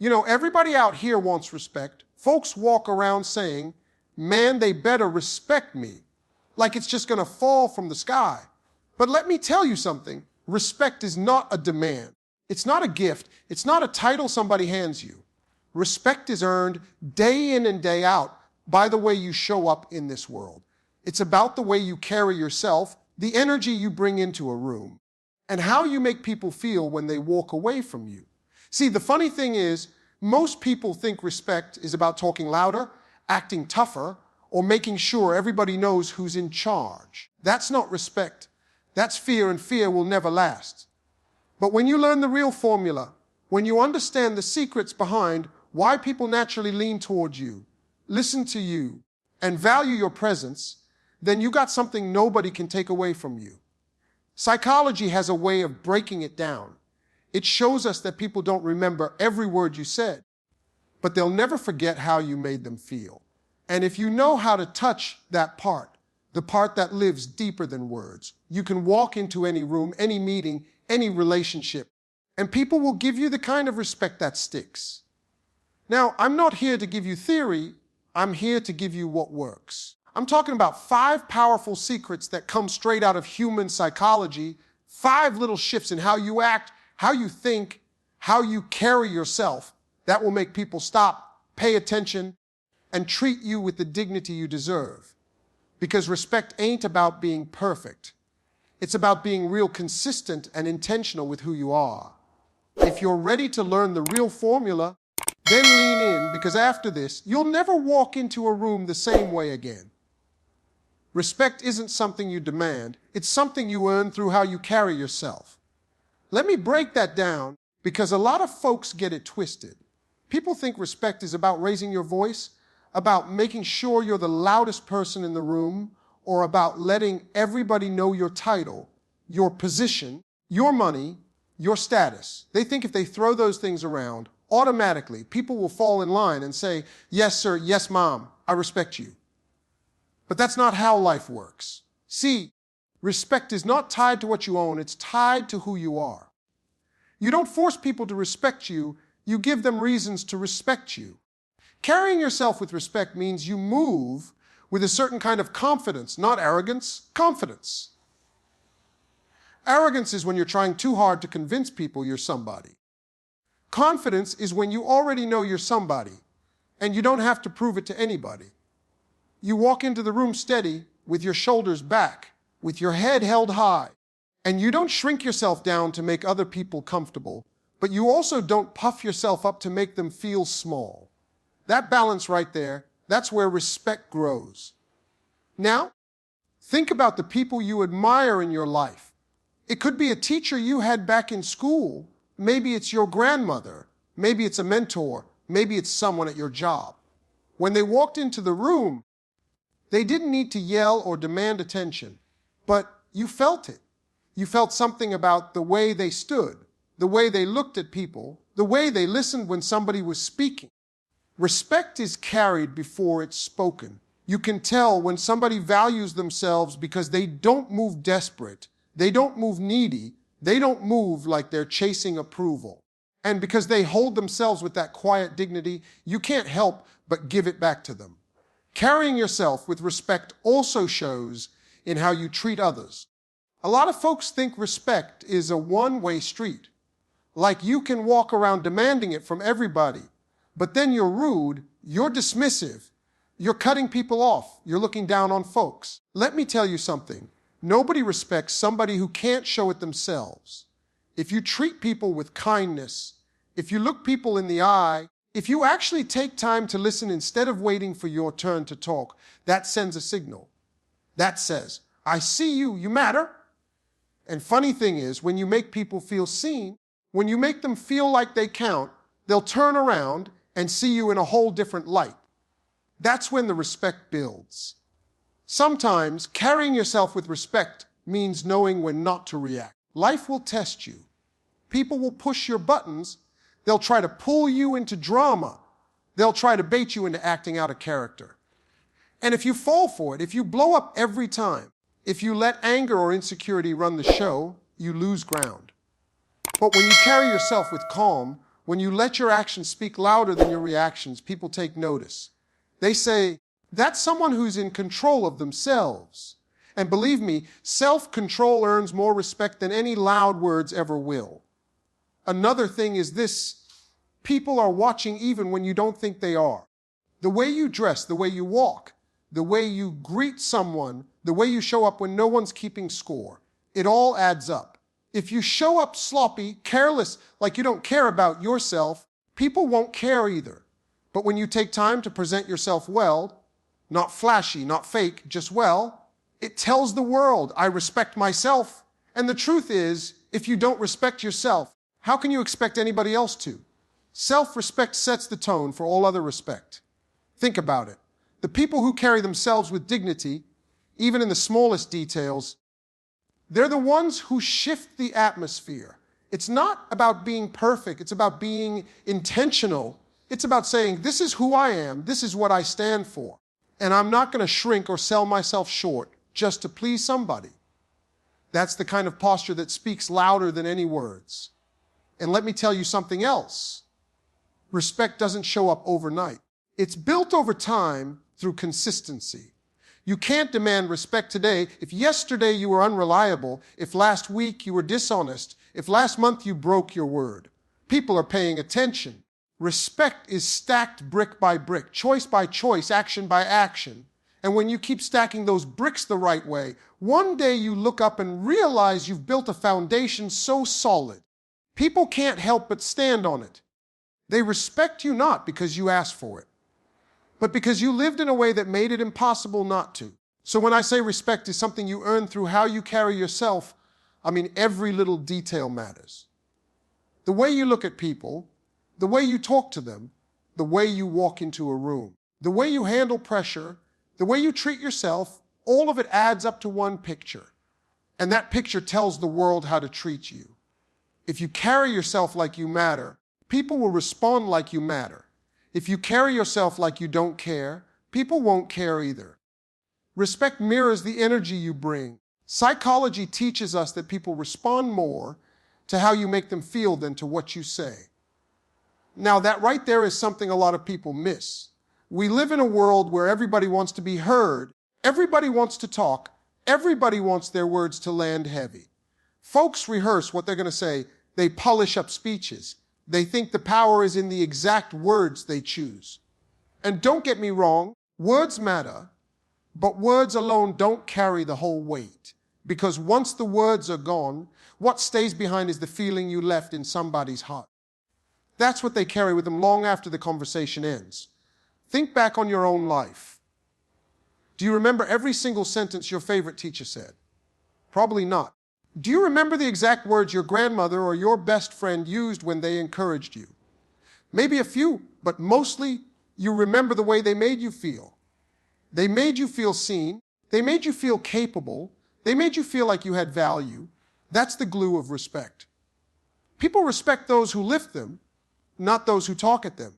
You know, everybody out here wants respect. Folks walk around saying, man, they better respect me, like it's just going to fall from the sky. But let me tell you something. Respect is not a demand. It's not a gift. It's not a title somebody hands you. Respect is earned day in and day out by the way you show up in this world. It's about the way you carry yourself, the energy you bring into a room, and how you make people feel when they walk away from you. See, the funny thing is, most people think respect is about talking louder, acting tougher, or making sure everybody knows who's in charge. That's not respect. That's fear, and fear will never last. But when you learn the real formula, when you understand the secrets behind why people naturally lean towards you, listen to you, and value your presence, then you got something nobody can take away from you. Psychology has a way of breaking it down. It shows us that people don't remember every word you said, but they'll never forget how you made them feel. And if you know how to touch that part, the part that lives deeper than words, you can walk into any room, any meeting, any relationship, and people will give you the kind of respect that sticks. Now, I'm not here to give you theory, I'm here to give you what works. I'm talking about 5 powerful secrets that come straight out of human psychology, 5 little shifts in how you act, how you think, how you carry yourself that will make people stop, pay attention, and treat you with the dignity you deserve. Because respect ain't about being perfect. It's about being real consistent and intentional with who you are. If you're ready to learn the real formula, then lean in, because after this, you'll never walk into a room the same way again. Respect isn't something you demand, it's something you earn through how you carry yourself. Let me break that down, because a lot of folks get it twisted. People think respect is about raising your voice, about making sure you're the loudest person in the room, or about letting everybody know your title, your position, your money, your status. They think if they throw those things around, automatically people will fall in line and say, yes, sir, yes, mom, I respect you. But that's not how life works. See, respect is not tied to what you own, it's tied to who you are. You don't force people to respect you, you give them reasons to respect you. Carrying yourself with respect means you move with a certain kind of confidence, not arrogance, confidence. Arrogance is when you're trying too hard to convince people you're somebody. Confidence is when you already know you're somebody, and you don't have to prove it to anybody. You walk into the room steady, with your shoulders back, with your head held high, and you don't shrink yourself down to make other people comfortable, but you also don't puff yourself up to make them feel small. That balance right there, that's where respect grows. Now, think about the people you admire in your life. It could be a teacher you had back in school. Maybe it's your grandmother. Maybe it's a mentor. Maybe it's someone at your job. When they walked into the room, they didn't need to yell or demand attention, but you felt it. You felt something about the way they stood, the way they looked at people, the way they listened when somebody was speaking. Respect is carried before it's spoken. You can tell when somebody values themselves because they don't move desperate, they don't move needy, they don't move like they're chasing approval. And because they hold themselves with that quiet dignity, you can't help but give it back to them. Carrying yourself with respect also shows in how you treat others. A lot of folks think respect is a one-way street. Like you can walk around demanding it from everybody, but then you're rude, you're dismissive, you're cutting people off, you're looking down on folks. Let me tell you something. Nobody respects somebody who can't show it themselves. If you treat people with kindness, if you look people in the eye, if you actually take time to listen instead of waiting for your turn to talk, that sends a signal. That says, I see you, you matter. And funny thing is, when you make people feel seen, when you make them feel like they count, they'll turn around and see you in a whole different light. That's when the respect builds. Sometimes carrying yourself with respect means knowing when not to react. Life will test you. People will push your buttons. They'll try to pull you into drama. They'll try to bait you into acting out of character. And if you fall for it, if you blow up every time, if you let anger or insecurity run the show, you lose ground. But when you carry yourself with calm, When you let your actions speak louder than your reactions, people take notice. They say, that's someone who's in control of themselves. And believe me, self-control earns more respect than any loud words ever will. Another thing is this: people are watching even when you don't think they are. The way you dress, the way you walk, the way you greet someone, the way you show up when no one's keeping score, it all adds up. If you show up sloppy, careless, like you don't care about yourself, people won't care either. But when you take time to present yourself well, not flashy, not fake, just well, it tells the world, I respect myself. And the truth is, if you don't respect yourself, how can you expect anybody else to? Self-respect sets the tone for all other respect. Think about it. The people who carry themselves with dignity, even in the smallest details, they're the ones who shift the atmosphere. It's not about being perfect. It's about being intentional. It's about saying, this is who I am. This is what I stand for. And I'm not going to shrink or sell myself short just to please somebody. That's the kind of posture that speaks louder than any words. And let me tell you something else. Respect doesn't show up overnight. It's built over time through consistency. You can't demand respect today if yesterday you were unreliable, if last week you were dishonest, if last month you broke your word. People are paying attention. Respect is stacked brick by brick, choice by choice, action by action. And when you keep stacking those bricks the right way, one day you look up and realize you've built a foundation so solid, people can't help but stand on it. They respect you not because you asked for it, but because you lived in a way that made it impossible not to. So when I say respect is something you earn through how you carry yourself, I mean every little detail matters. The way you look at people, the way you talk to them, the way you walk into a room, the way you handle pressure, the way you treat yourself, all of it adds up to one picture. And that picture tells the world how to treat you. If you carry yourself like you matter, people will respond like you matter. If you carry yourself like you don't care, people won't care either. Respect mirrors the energy you bring. Psychology teaches us that people respond more to how you make them feel than to what you say. Now, that right there is something a lot of people miss. We live in a world where everybody wants to be heard, everybody wants to talk, everybody wants their words to land heavy. Folks rehearse what they're going to say. They polish up speeches. They think the power is in the exact words they choose. And don't get me wrong, words matter, but words alone don't carry the whole weight. Because once the words are gone, what stays behind is the feeling you left in somebody's heart. That's what they carry with them long after the conversation ends. Think back on your own life. Do you remember every single sentence your favorite teacher said? Probably not. Do you remember the exact words your grandmother or your best friend used when they encouraged you? Maybe a few, but mostly you remember the way they made you feel. They made you feel seen. They made you feel capable. They made you feel like you had value. That's the glue of respect. People respect those who lift them, not those who talk at them.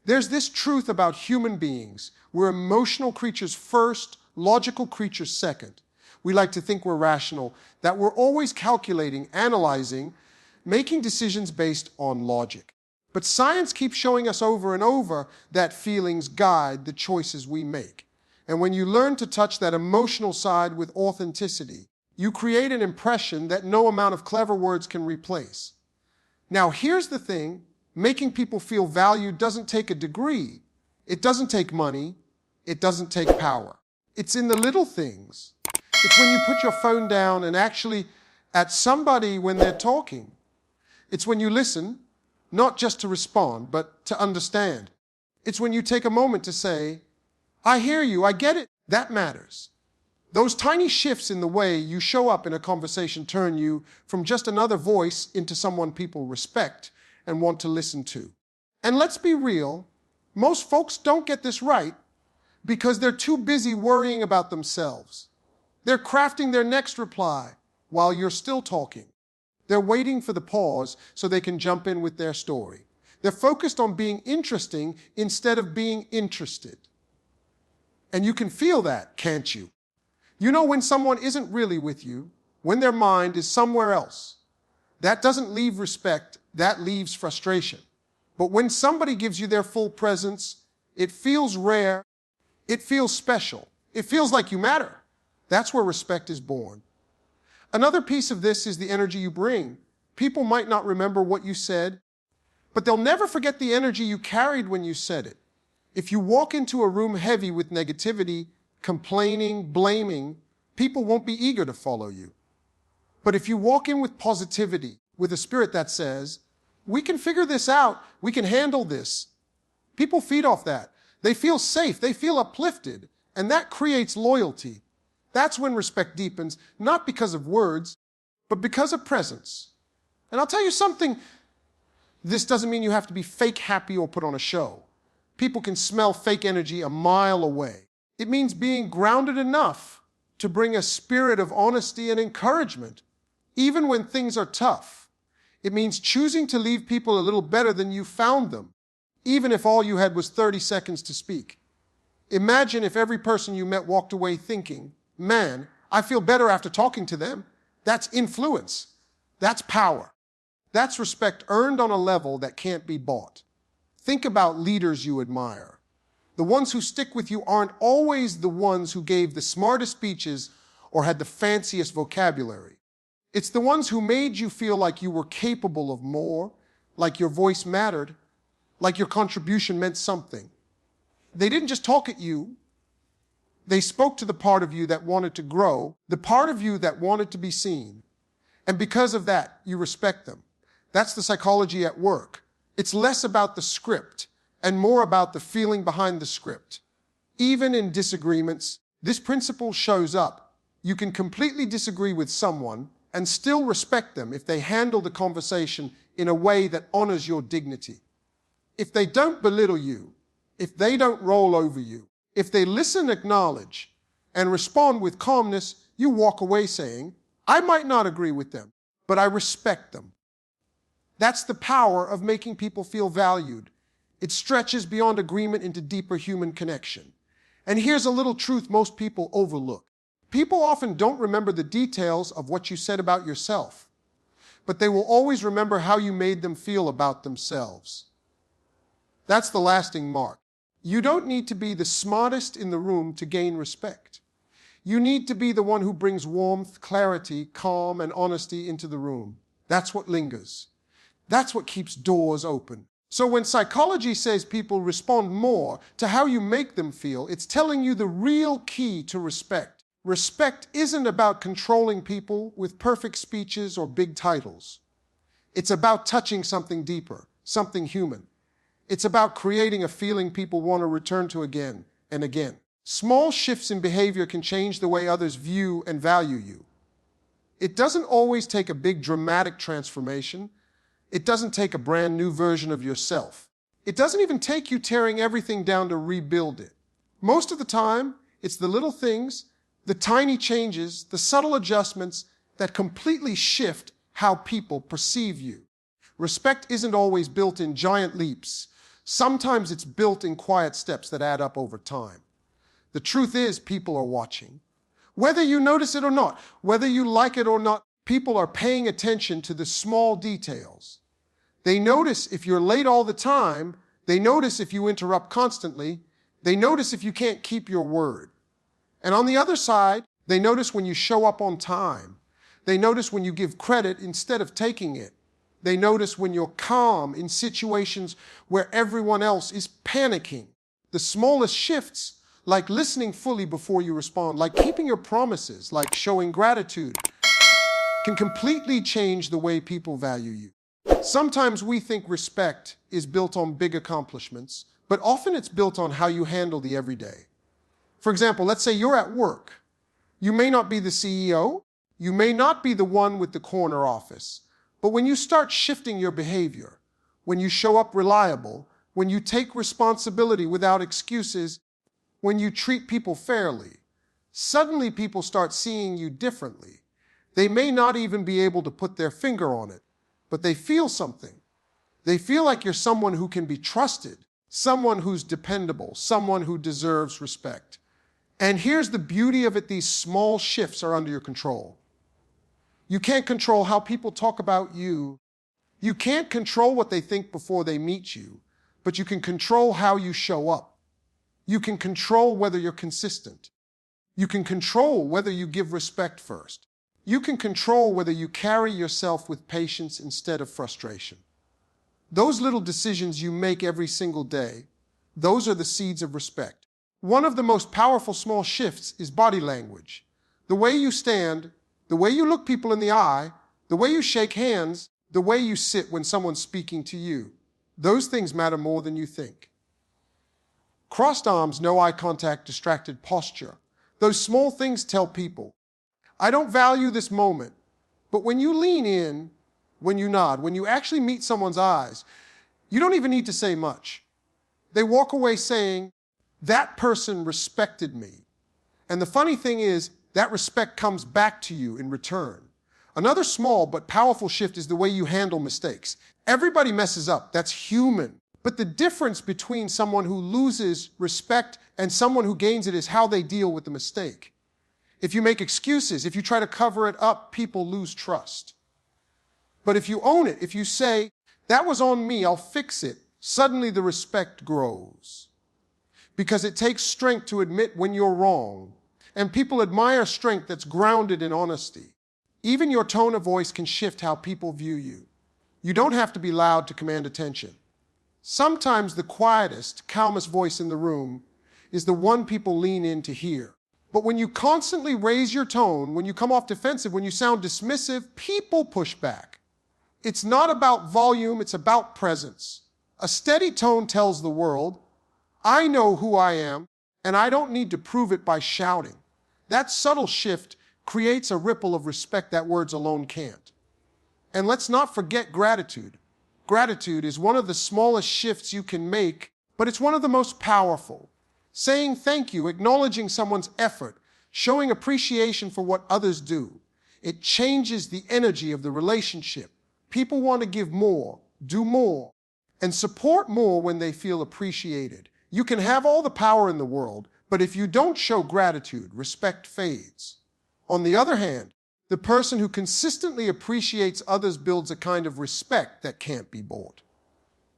There's this truth about human beings. We're emotional creatures first, logical creatures second. We like to think we're rational, that we're always calculating, analyzing, making decisions based on logic. But science keeps showing us over and over that feelings guide the choices we make. And when you learn to touch that emotional side with authenticity, you create an impression that no amount of clever words can replace. Now, here's the thing. Making people feel valued doesn't take a degree. It doesn't take money. It doesn't take power. It's in the little things. It's when you put your phone down and actually at somebody when they're talking. It's when you listen, not just to respond, but to understand. It's when you take a moment to say, I hear you, I get it. That matters. Those tiny shifts in the way you show up in a conversation turn you from just another voice into someone people respect and want to listen to. And let's be real, most folks don't get this right because they're too busy worrying about themselves. They're crafting their next reply while you're still talking. They're waiting for the pause so they can jump in with their story. They're focused on being interesting instead of being interested. And you can feel that, can't you? You know when someone isn't really with you, when their mind is somewhere else. That doesn't leave respect, that leaves frustration. But when somebody gives you their full presence, it feels rare, it feels special, it feels like you matter. That's where respect is born. Another piece of this is the energy you bring. People might not remember what you said, but they'll never forget the energy you carried when you said it. If you walk into a room heavy with negativity, complaining, blaming, people won't be eager to follow you. But if you walk in with positivity, with a spirit that says, we can figure this out, we can handle this, people feed off that. They feel safe, they feel uplifted, and that creates loyalty. That's when respect deepens, not because of words, but because of presence. And I'll tell you something, this doesn't mean you have to be fake happy or put on a show. People can smell fake energy a mile away. It means being grounded enough to bring a spirit of honesty and encouragement, even when things are tough. It means choosing to leave people a little better than you found them, even if all you had was 30 seconds to speak. Imagine if every person you met walked away thinking, man, I feel better after talking to them. That's influence. That's power. That's respect earned on a level that can't be bought. Think about leaders you admire. The ones who stick with you aren't always the ones who gave the smartest speeches or had the fanciest vocabulary. It's the ones who made you feel like you were capable of more, like your voice mattered, like your contribution meant something. They didn't just talk at you. They spoke to the part of you that wanted to grow, the part of you that wanted to be seen. And because of that, you respect them. That's the psychology at work. It's less about the script and more about the feeling behind the script. Even in disagreements, this principle shows up. You can completely disagree with someone and still respect them if they handle the conversation in a way that honors your dignity. If they don't belittle you, if they don't roll over you, if they listen, acknowledge, and respond with calmness, you walk away saying, I might not agree with them, but I respect them. That's the power of making people feel valued. It stretches beyond agreement into deeper human connection. And here's a little truth most people overlook. People often don't remember the details of what you said about yourself, but they will always remember how you made them feel about themselves. That's the lasting mark. You don't need to be the smartest in the room to gain respect. You need to be the one who brings warmth, clarity, calm, and honesty into the room. That's what lingers. That's what keeps doors open. So when psychology says people respond more to how you make them feel, it's telling you the real key to respect. Respect isn't about controlling people with perfect speeches or big titles. It's about touching something deeper, something human. It's about creating a feeling people want to return to again and again. Small shifts in behavior can change the way others view and value you. It doesn't always take a big dramatic transformation. It doesn't take a brand new version of yourself. It doesn't even take you tearing everything down to rebuild it. Most of the time, it's the little things, the tiny changes, the subtle adjustments that completely shift how people perceive you. Respect isn't always built in giant leaps. Sometimes it's built in quiet steps that add up over time. The truth is, people are watching. Whether you notice it or not, whether you like it or not, people are paying attention to the small details. They notice if you're late all the time. They notice if you interrupt constantly. They notice if you can't keep your word. And on the other side, they notice when you show up on time. They notice when you give credit instead of taking it. They notice when you're calm in situations where everyone else is panicking. The smallest shifts, like listening fully before you respond, like keeping your promises, like showing gratitude, can completely change the way people value you. Sometimes we think respect is built on big accomplishments, but often it's built on how you handle the everyday. For example, let's say you're at work. You may not be the CEO. You may not be the one with the corner office. But when you start shifting your behavior, when you show up reliable, when you take responsibility without excuses, when you treat people fairly, suddenly people start seeing you differently. They may not even be able to put their finger on it, but they feel something. They feel like you're someone who can be trusted, someone who's dependable, someone who deserves respect. And here's the beauty of it, these small shifts are under your control. You can't control how people talk about you. You can't control what they think before they meet you, but you can control how you show up. You can control whether you're consistent. You can control whether you give respect first. You can control whether you carry yourself with patience instead of frustration. Those little decisions you make every single day, those are the seeds of respect. One of the most powerful small shifts is body language. The way you stand, the way you look people in the eye, the way you shake hands, the way you sit when someone's speaking to you. Those things matter more than you think. Crossed arms, no eye contact, distracted posture. Those small things tell people, I don't value this moment. But when you lean in, when you nod, when you actually meet someone's eyes, you don't even need to say much. They walk away saying, that person respected me. And the funny thing is, that respect comes back to you in return. Another small but powerful shift is the way you handle mistakes. Everybody messes up. That's human. But the difference between someone who loses respect and someone who gains it is how they deal with the mistake. If you make excuses, if you try to cover it up, people lose trust. But if you own it, if you say, that was on me, I'll fix it, suddenly the respect grows. Because it takes strength to admit when you're wrong. And people admire strength that's grounded in honesty. Even your tone of voice can shift how people view you. You don't have to be loud to command attention. Sometimes the quietest, calmest voice in the room is the one people lean in to hear. But when you constantly raise your tone, when you come off defensive, when you sound dismissive, people push back. It's not about volume, it's about presence. A steady tone tells the world, I know who I am, and I don't need to prove it by shouting. That subtle shift creates a ripple of respect that words alone can't. And let's not forget gratitude. Gratitude is one of the smallest shifts you can make, but it's one of the most powerful. Saying thank you, acknowledging someone's effort, showing appreciation for what others do. It changes the energy of the relationship. People want to give more, do more, and support more when they feel appreciated. You can have all the power in the world, but if you don't show gratitude, respect fades. On the other hand, the person who consistently appreciates others builds a kind of respect that can't be bought.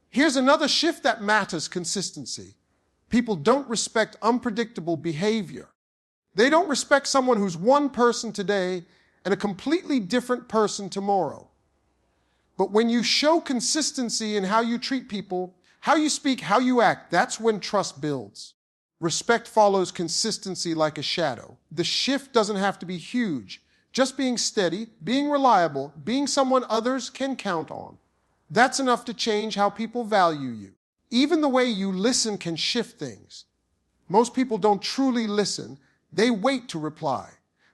Here's another shift that matters: consistency. People don't respect unpredictable behavior. They don't respect someone who's one person today and a completely different person tomorrow. But when you show consistency in how you treat people, how you speak, how you act, that's when trust builds. Respect follows consistency like a shadow. The shift doesn't have to be huge. Just being steady, being reliable, being someone others can count on. That's enough to change how people value you. Even the way you listen can shift things. Most people don't truly listen. They wait to reply.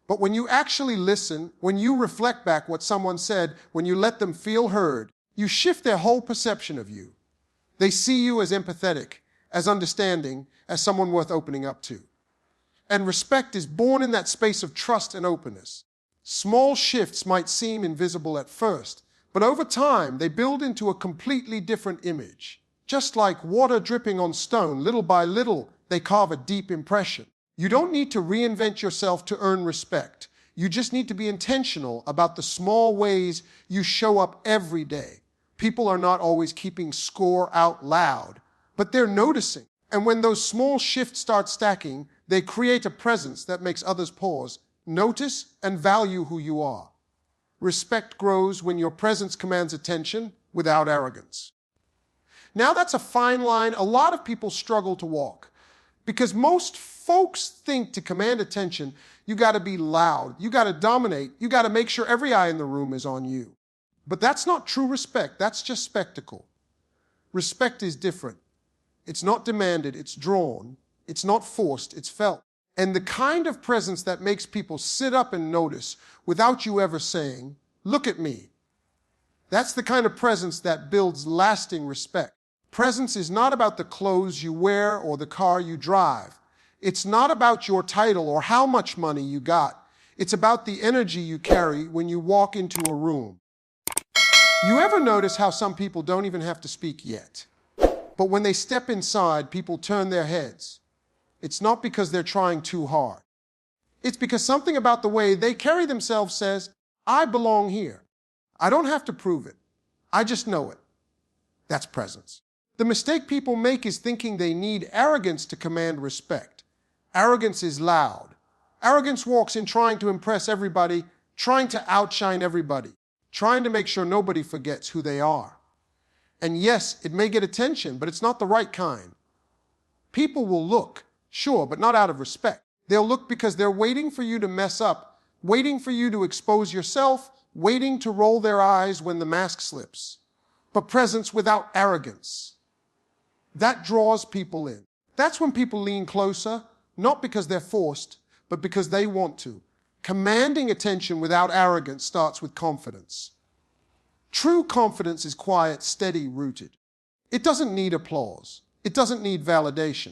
But when you actually listen, when you reflect back what someone said, when you let them feel heard, you shift their whole perception of you. They see you as empathetic, as understanding, as someone worth opening up to. And respect is born in that space of trust and openness. Small shifts might seem invisible at first, but over time they build into a completely different image. Just like water dripping on stone, little by little, they carve a deep impression. You don't need to reinvent yourself to earn respect. You just need to be intentional about the small ways you show up every day. People are not always keeping score out loud, but they're noticing. And when those small shifts start stacking, they create a presence that makes others pause, notice, and value who you are. Respect grows when your presence commands attention without arrogance. Now that's a fine line a lot of people struggle to walk, because most folks think to command attention, you got to be loud, you got to dominate, you got to make sure every eye in the room is on you. But that's not true respect, that's just spectacle. Respect is different. It's not demanded, it's drawn. It's not forced, it's felt. And the kind of presence that makes people sit up and notice without you ever saying, look at me. That's the kind of presence that builds lasting respect. Presence is not about the clothes you wear or the car you drive. It's not about your title or how much money you got. It's about the energy you carry when you walk into a room. You ever notice how some people don't even have to speak yet? But when they step inside, people turn their heads. It's not because they're trying too hard. It's because something about the way they carry themselves says, I belong here. I don't have to prove it. I just know it. That's presence. The mistake people make is thinking they need arrogance to command respect. Arrogance is loud. Arrogance walks in trying to impress everybody, trying to outshine everybody, trying to make sure nobody forgets who they are. And yes, it may get attention, but it's not the right kind. People will look, sure, but not out of respect. They'll look because they're waiting for you to mess up, waiting for you to expose yourself, waiting to roll their eyes when the mask slips. But presence without arrogance, that draws people in. That's when people lean closer, not because they're forced, but because they want to. Commanding attention without arrogance starts with confidence. True confidence is quiet, steady, rooted. It doesn't need applause. It doesn't need validation.